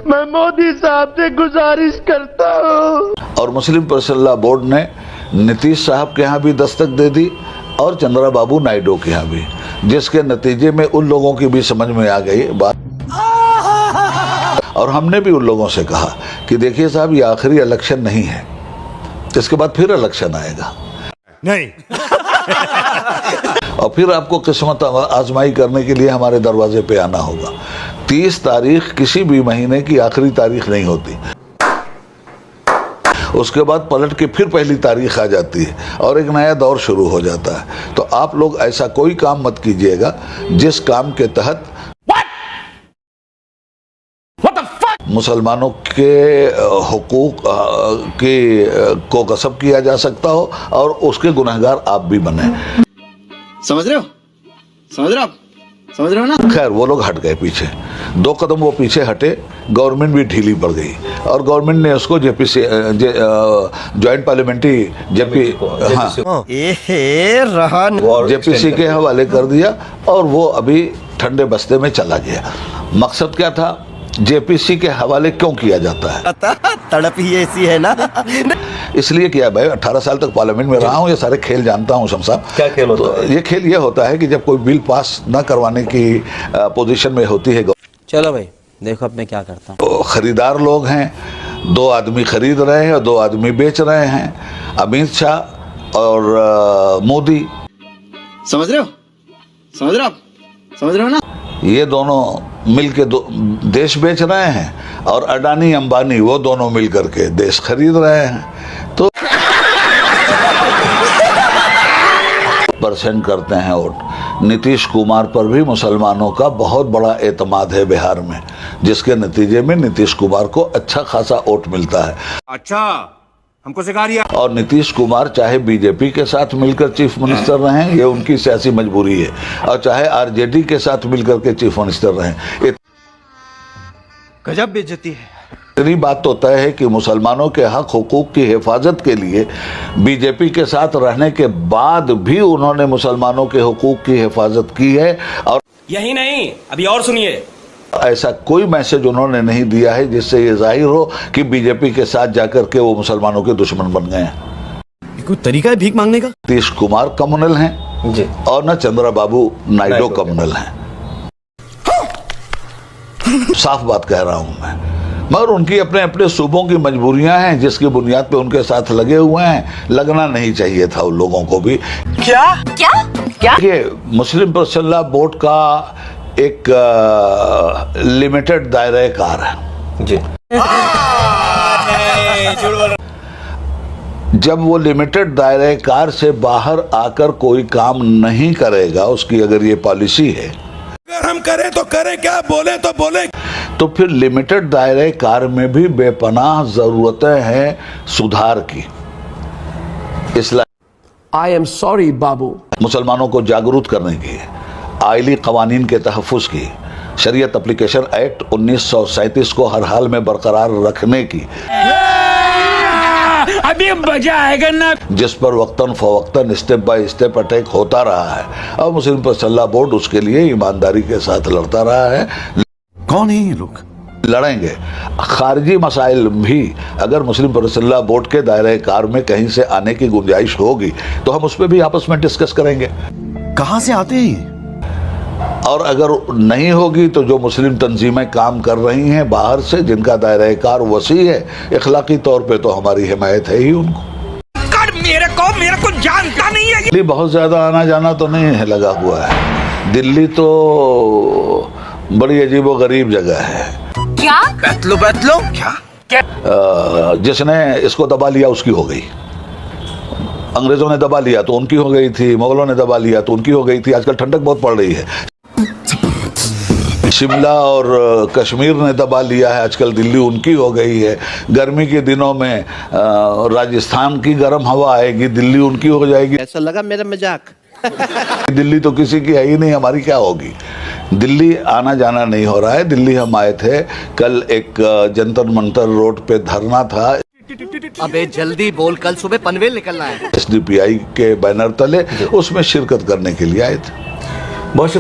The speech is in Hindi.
मैं मोदी साहब से गुजारिश करता हूँ। और मुस्लिम पर्सनल बोर्ड ने नीतीश साहब के यहाँ भी दस्तक दे दी और चंद्रबाबू नायडू के यहाँ भी, जिसके नतीजे में उन लोगों की भी समझ में आ गई बात। और हमने भी उन लोगों से कहा कि देखिए साहब, ये आखिरी इलेक्शन नहीं है, इसके बाद फिर इलेक्शन आएगा नहीं। और फिर आपको किस्मत आजमाई करने के लिए हमारे दरवाजे पे आना होगा। 30 तारीख किसी भी महीने की आखिरी तारीख नहीं होती, उसके बाद पलट के फिर पहली तारीख आ जाती है और एक नया दौर शुरू हो जाता है। तो आप लोग ऐसा कोई काम मत कीजिएगा जिस काम के तहत मुसलमानों के हुकूक को गसब किया जा सकता हो और उसके गुनहगार आप भी बने। समझ रहे हो ना? खैर, वो लोग हट गए पीछे, 2 कदम वो पीछे हटे, गवर्नमेंट भी ढीली पड़ गई और गवर्नमेंट ने उसको जेपीसी ज्वाइंट पार्लियामेंट्री जेपीसी के हवाले कर दिया और वो अभी ठंडे बस्ते में चला गया। मकसद क्या था? जेपीसी के हवाले क्यों किया जाता है? तड़प ही ऐसी है ना। इसलिए किया भाई, 18 साल तक पार्लियामेंट में रहा हूँ, ये सारे खेल जानता हूँ शमसाब। क्या खेल होता है? ये खेल ये होता है कि जब कोई बिल पास न करवाने की पोजीशन में होती है, चलो भाई देखो अब मैं क्या करता हूँ। तो खरीदार लोग हैं, 2 आदमी खरीद रहे हैं और 2 आदमी बेच रहे हैं, अमित शाह और मोदी। समझ रहे हो ना? ये दोनों मिलके देश बेच रहे हैं और अडानी अंबानी वो दोनों मिल करके देश खरीद रहे हैं। तो % करते हैं वोट। नीतीश कुमार पर भी मुसलमानों का बहुत बड़ा एतमाद है बिहार में, जिसके नतीजे में नीतीश कुमार को अच्छा खासा वोट मिलता है। अच्छा, हमको सिखा दिया। और नीतीश कुमार चाहे बीजेपी के साथ मिलकर चीफ मिनिस्टर रहें, ये उनकी सियासी मजबूरी है, और चाहे आरजेडी के साथ मिलकर के चीफ मिनिस्टर रहें। गजब बेइज्जती है। इतनी बात तो तय है कि मुसलमानों के हक हुकूक की हिफाजत के लिए बीजेपी के साथ रहने के बाद भी उन्होंने मुसलमानों के हुकूक की हिफाजत की है। और यही नहीं, अभी और सुनिए, ऐसा कोई मैसेज उन्होंने नहीं दिया है जिससे ये जाहिर हो कि बीजेपी के साथ जाकर के वो मुसलमानों के दुश्मन बन गए हैं। कोई तरीका है भीख मांगने का? नीतीश कुमार कम्युनल हैं जी, और न चंद्रबाबू नायडू कम्युनल हैं। साफ बात कह रहा हूं मैं, मगर उनकी अपने अपने सूबों की मजबूरियां हैं जिसकी बुनियाद पे उनके साथ लगे हुए हैं। लगना नहीं चाहिए था उन लोगों को भी। क्या ये मुस्लिम पर्सनल बोर्ड का एक लिमिटेड दायरे कार है जी। जब वो लिमिटेड दायरे कार से बाहर आकर कोई काम नहीं करेगा, उसकी अगर ये पॉलिसी है, अगर हम करें तो करें, क्या बोले तो बोले, तो फिर लिमिटेड दायरे कार में भी बेपनाह जरूरतें हैं सुधार की। इसलिए आई एम सॉरी बाबू। मुसलमानों को जागरूक करने की, आइली कवानीन के तहफ़्फ़ुज़ की, शरीयत एप्लीकेशन एक्ट 1937 को हर हाल में बरकरार रखने की, अभी मजा आएगा ना, जिस पर वक्तन फवक्तन स्टेप बाय स्टेप अटैक होता रहा है। और मुस्लिम पर्सनल बोर्ड उसके लिए ईमानदारी के साथ लड़ता रहा है। कौन है ये लोग? लड़ेंगे। खारजी मसाइल भी अगर मुस्लिम पर्सनल बोर्ड के दायरे कार में कहीं से आने की गुंजाइश होगी तो हम उस पर भी आपस में डिस्कस करेंगे। कहां से आते हैं? और अगर नहीं होगी तो जो मुस्लिम तंजीमें काम कर रही हैं बाहर से, जिनका दायरा कार वसी है, इखलाकी तौर पे तो हमारी हिमायत है ही उनको। मेरे को जानता नहीं है। दिल्ली बहुत ज्यादा आना जाना तो नहीं है लगा हुआ है। दिल्ली तो बड़ी अजीबो गरीब जगह है। क्या? बैतलो क्या? जिसने इसको दबा लिया उसकी हो गई। अंग्रेजों ने दबा लिया तो उनकी हो गई थी, मुगलों ने दबा लिया तो उनकी हो गई थी। आजकल ठंडक बहुत पड़ रही है। शिमला और कश्मीर ने दबा लिया है, आजकल दिल्ली उनकी हो गई है। गर्मी के दिनों में राजस्थान की गर्म हवा आएगी, दिल्ली उनकी हो जाएगी। ऐसा लगा मेरा मजाक। दिल्ली तो किसी की है ही नहीं, हमारी क्या होगी। दिल्ली आना जाना नहीं हो रहा है। दिल्ली हम आए थे, कल एक जंतर मंतर रोड पे धरना था। अबे जल्दी बोल, कल सुबह पनवेल निकलना है। SDPI के बैनर तले उसमें शिरकत करने के लिए आए थे। बहुत